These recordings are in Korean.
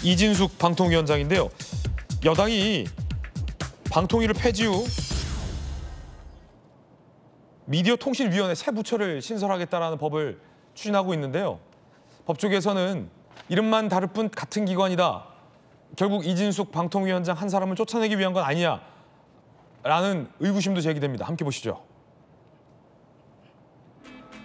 이진숙 방통위원장인데요. 여당이 방통위를 폐지 후 미디어통신위원회 새 부처를 신설하겠다라는 법을 추진하고 있는데요. 법조계에서는 이름만 다를 뿐 같은 기관이다. 결국 이진숙 방통위원장 한 사람을 쫓아내기 위한 건 아니냐라는 의구심도 제기됩니다. 함께 보시죠.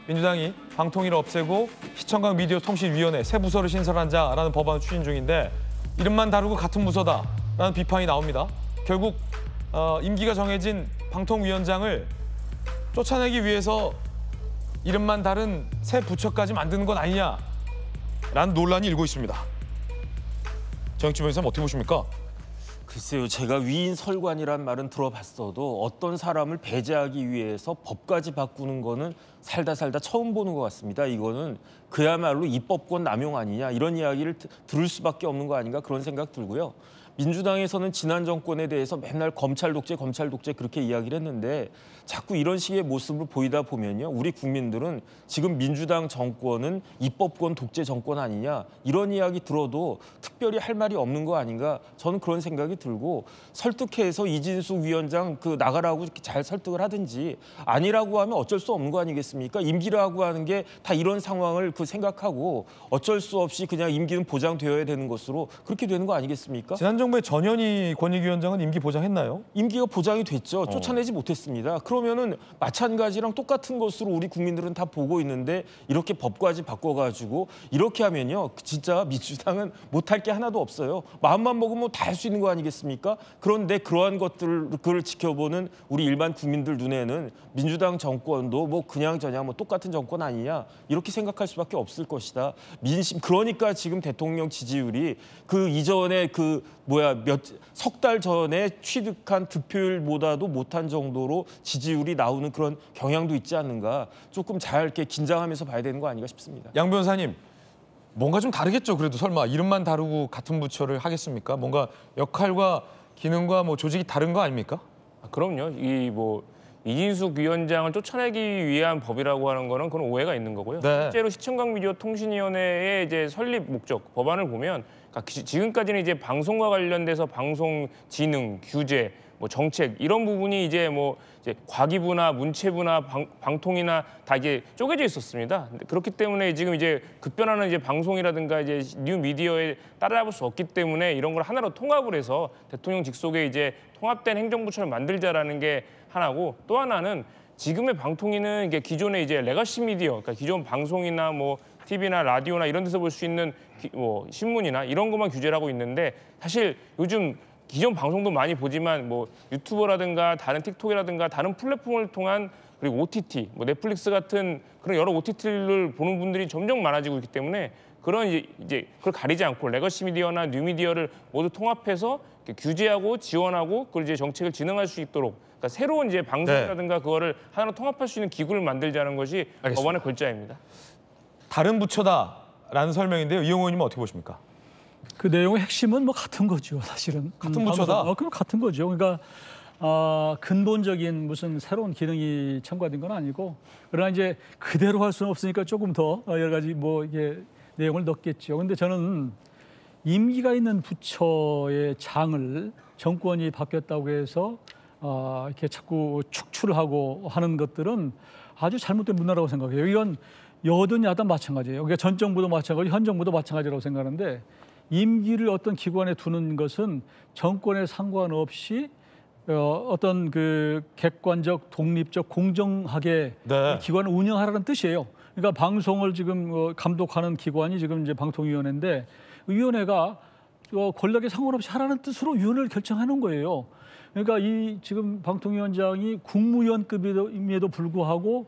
민주당이 방통위를 없애고 시청각 미디어통신위원회 새 부서를 신설하자라는 법안을 추진 중인데 이름만 다르고 같은 부서다라는 비판이 나옵니다. 결국 임기가 정해진 방통위원장을 쫓아내기 위해서 이름만 다른 새 부처까지 만드는 건 아니냐라는 논란이 일고 있습니다. 정익주 변호사님 어떻게 보십니까? 글쎄요, 제가 위인 설관이란 말은 들어봤어도 어떤 사람을 배제하기 위해서 법까지 바꾸는 거는 살다 처음 보는 것 같습니다. 이거는 그야말로 입법권 남용 아니냐 이런 이야기를 들을 수밖에 없는 거 아닌가 그런 생각 들고요. 민주당에서는 지난 정권에 대해서 맨날 검찰 독재 그렇게 이야기를 했는데 자꾸 이런 식의 모습을 보이다 보면요. 우리 국민들은 지금 민주당 정권은 입법권 독재 정권 아니냐 이런 이야기 들어도 특별히 할 말이 없는 거 아닌가 저는 그런 생각이 들고 설득해서 이진숙 위원장 나가라고 이렇게 잘 설득을 하든지 아니라고 하면 어쩔 수 없는 거 아니겠습니까? 임기라고 하는 게 다 이런 상황을 생각하고 어쩔 수 없이 그냥 임기는 보장되어야 되는 것으로 그렇게 되는 거 아니겠습니까? 지난 정부의 전현희 권익위원장은 임기 보장했나요? 임기가 보장이 됐죠. 쫓아내지 못했습니다. 그러면은 마찬가지랑 똑같은 것으로 우리 국민들은 다 보고 있는데 이렇게 법까지 바꿔가지고 이렇게 하면요. 진짜 민주당은 못할 게 하나도 없어요. 마음만 먹으면 다 할 수 있는 거 아니겠습니까? 그런데 그러한 것들을 지켜보는 우리 일반 국민들 눈에는 민주당 정권도 그냥저냥 똑같은 정권 아니냐 이렇게 생각할 수밖에 없을 것이다. 민심 그러니까 지금 대통령 지지율이 그 이전에 석 달 전에 취득한 득표율보다도 못한 정도로 지지율이 나오는 그런 경향도 있지 않는가. 조금 잘 이렇게 긴장하면서 봐야 되는 거 아닌가 싶습니다. 양 변호사님, 뭔가 좀 다르겠죠. 그래도 설마 이름만 다르고 같은 부처를 하겠습니까? 뭔가 역할과 기능과 조직이 다른 거 아닙니까? 그럼요. 이진숙 위원장을 쫓아내기 위한 법이라고 하는 거는 그런 오해가 있는 거고요. 네. 실제로 시청각 미디어통신위원회의 이제 설립 목적 법안을 보면 지금까지는 이제 방송과 관련돼서 방송 진흥, 규제, 정책 이런 부분이 이제 과기부나 문체부나 방통이나 다 이게 쪼개져 있었습니다. 그렇기 때문에 지금 이제 급변하는 이제 방송이라든가 이제 뉴 미디어에 따라잡을 수 없기 때문에 이런 걸 하나로 통합을 해서 대통령 직속에 이제 통합된 행정부처를 만들자라는 게 하나고, 또 하나는 지금의 방통위는 이게 기존의 이제 레거시 미디어, 그러니까 기존 방송이나 TV나 라디오나 이런 데서 볼 수 있는 신문이나 이런 것만 규제를 하고 있는데, 사실 요즘 기존 방송도 많이 보지만 유튜버라든가 다른 틱톡이라든가 다른 플랫폼을 통한, 그리고 OTT, 넷플릭스 같은 그런 여러 OTT를 보는 분들이 점점 많아지고 있기 때문에 그런 이제 그걸 가리지 않고 레거시 미디어나 뉴 미디어를 모두 통합해서 규제하고 지원하고 그걸 이제 정책을 진행할 수 있도록, 그러니까 새로운 이제 방송이라든가 그거를 하나로 통합할 수 있는 기구를 만들자는 것이 알겠습니다. 법안의 골자입니다. 다른 부처다라는 설명인데요. 이용호 의원님은 어떻게 보십니까? 그 내용의 핵심은 같은 거죠, 사실은. 같은 부처다? 그럼 같은 거죠. 그러니까 근본적인 무슨 새로운 기능이 첨가된 건 아니고, 그러나 이제 그대로 할 수는 없으니까 조금 더 여러 가지 이게 내용을 넣겠죠. 근데 저는 임기가 있는 부처의 장을 정권이 바뀌었다고 해서 이렇게 자꾸 축출하고 하는 것들은 아주 잘못된 문화라고 생각해요. 이건 여든 야든 마찬가지예요. 그러니까 전 정부도 마찬가지, 현 정부도 마찬가지라고 생각하는데, 임기를 어떤 기관에 두는 것은 정권에 상관없이 어떤 객관적, 독립적, 공정하게 네. 기관을 운영하라는 뜻이에요. 그러니까 방송을 지금 감독하는 기관이 지금 이제 방통위원회인데, 위원회가 권력에 상관없이 하라는 뜻으로 위원회를 결정하는 거예요. 그러니까 이 지금 방통위원장이 국무위원급임에도 불구하고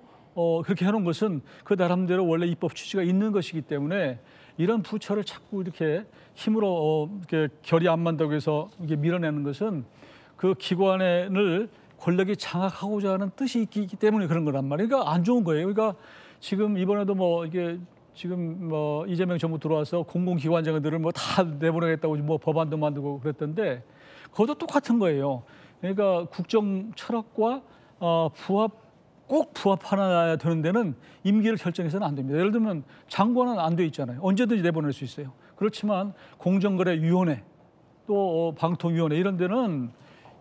그렇게 해놓은 것은 그 나름대로 원래 입법 취지가 있는 것이기 때문에, 이런 부처를 자꾸 이렇게 힘으로 이렇게 결의 안 만다고 해서 이게 밀어내는 것은 그 기관을 권력이 장악하고자 하는 뜻이 있기 때문에 그런 거란 말이에요. 그러니까 안 좋은 거예요. 그러니까 지금 이번에도 이게 지금 이재명 정부 들어와서 공공기관장들을 다 내보내겠다고 법안도 만들고 그랬던데, 그것도 똑같은 거예요. 그러니까 국정 철학과 부합 꼭 부합하나 되는 데는 임기를 결정해서는 안 됩니다. 예를 들면 장관은 안 돼 있잖아요. 언제든지 내보낼 수 있어요. 그렇지만 공정거래위원회 또 방통위원회 이런 데는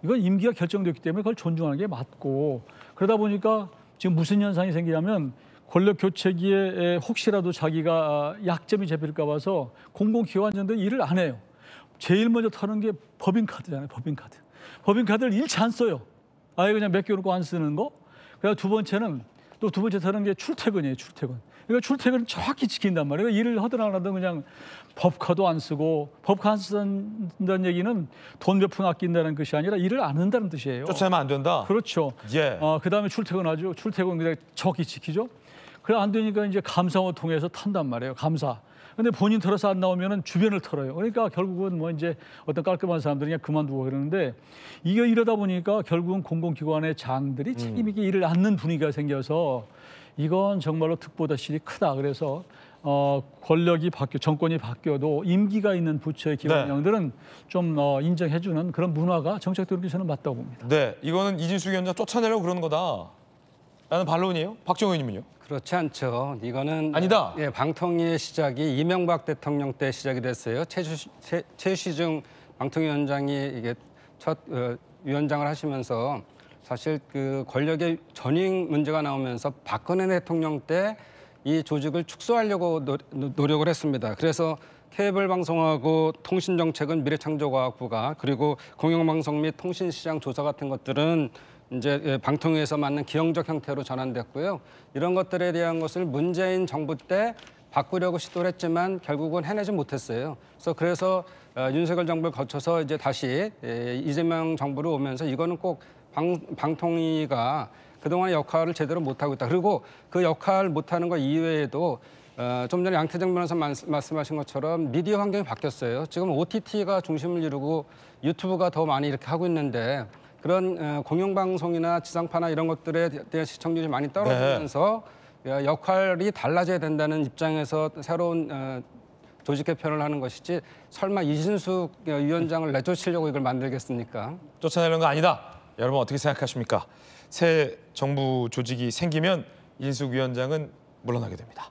이건 임기가 결정됐기 때문에 그걸 존중하는 게 맞고, 그러다 보니까 지금 무슨 현상이 생기냐면 권력 교체기에 혹시라도 자기가 약점이 잡힐까 봐서 공공기관장들은 일을 안 해요. 제일 먼저 타는 게 법인카드잖아요. 법인카드. 법인카드를 일치 안 써요. 아예 그냥 맡겨놓고 안 쓰는 거. 그래서 두 번째 타는 게 출퇴근이에요. 출퇴근. 그러니까 출퇴근을 정확히 지킨단 말이에요. 일을 하든 안 하든 그냥 법카도 안 쓰고, 법카 안 쓴다는 얘기는 돈 몇 푼 아낀다는 것이 아니라 일을 안 한다는 뜻이에요. 쫓아내면 안 된다. 그렇죠. 예. 그다음에 출퇴근하죠. 출퇴근 그냥 정확히 지키죠. 그래 안 되니까 이제 감사원 통해서 탄단 말이에요. 감사. 근데 본인 털어서 안 나오면은 주변을 털어요. 그러니까 결국은 뭐 이제 어떤 깔끔한 사람들이 그냥 그만두고 그러는데, 이게 이러다 보니까 결국은 공공기관의 장들이 책임 있게 일을 않는 분위기가 생겨서 이건 정말로 득보다 실이 크다. 그래서 권력이 정권이 바뀌어도 임기가 있는 부처의 기관장들은 좀 인정해주는 그런 문화가 정책적으로 저는 맞다고 봅니다. 네, 이거는 이진숙 위원장 쫓아내려고 그러는 거다라는 반론이에요. 박정호 의원님은요? 그렇지 않죠. 이거는 아니다. 예, 방통위의 시작이 이명박 대통령 때 시작이 됐어요. 최시중 방통위원장이 이게 첫 위원장을 하시면서 사실 그 권력의 전횡 문제가 나오면서 박근혜 대통령 때 이 조직을 축소하려고 노력을 했습니다. 그래서 케이블 방송하고 통신정책은 미래창조과학부가, 그리고 공영방송 및 통신시장 조사 같은 것들은 이제 방통위에서 맡는 기형적 형태로 전환됐고요. 이런 것들에 대한 것을 문재인 정부 때 바꾸려고 시도를 했지만 결국은 해내지 못했어요. 그래서 윤석열 정부를 거쳐서 이제 다시 이재명 정부로 오면서 이거는 꼭 방통위가 그동안의 역할을 제대로 못하고 있다. 그리고 그 역할 못하는 것 이외에도 좀 전에 양태정 변호사 말씀하신 것처럼 미디어 환경이 바뀌었어요. 지금 OTT가 중심을 이루고 유튜브가 더 많이 이렇게 하고 있는데, 그런 공영방송이나 지상파나 이런 것들에 대한 시청률이 많이 떨어지면서 역할이 달라져야 된다는 입장에서 새로운 조직 개편을 하는 것이지, 설마 이진숙 위원장을 내쫓으려고 이걸 만들겠습니까? 쫓아내려는 거 아니다. 여러분 어떻게 생각하십니까? 새 정부 조직이 생기면 이진숙 위원장은 물러나게 됩니다.